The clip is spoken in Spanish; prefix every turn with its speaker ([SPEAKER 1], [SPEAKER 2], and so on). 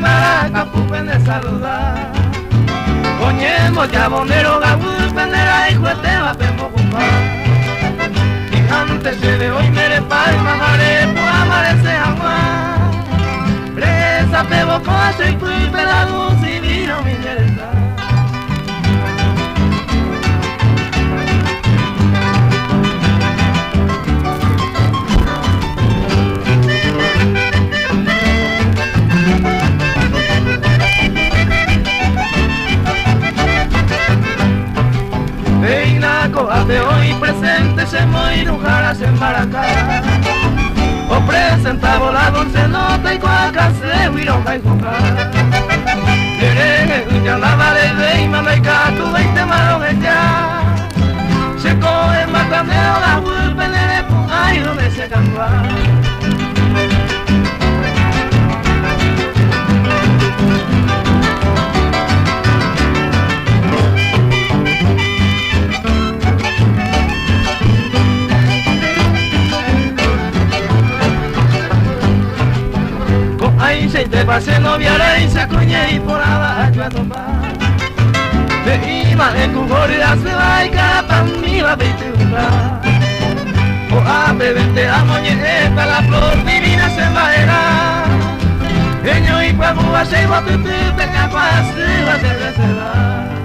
[SPEAKER 1] maraca pupende saludar. Coñemos ya bonero gabu pendera hijo te va pemo compa. Y antes de hoy mere palma mare pues amarece agua. Presa te boco a y pupe la luz y vino mi interesa. De hoy presente se moirujaras en Baracá. O presentaba la dulce nota y cuaca se huiroja y joca. Queré ya la vale de y mamaica tu veinte malos ya. Se coge matandero la vulpe de ay donde se cambia. Se te pase noviara y se acuñe y por abajo a tomar. Te iba de cuborida se va y capa mi va a pintar. O a beberte la moñeta la flor divina se va. Eño y cuabu a se va a te capaz de la cerveza.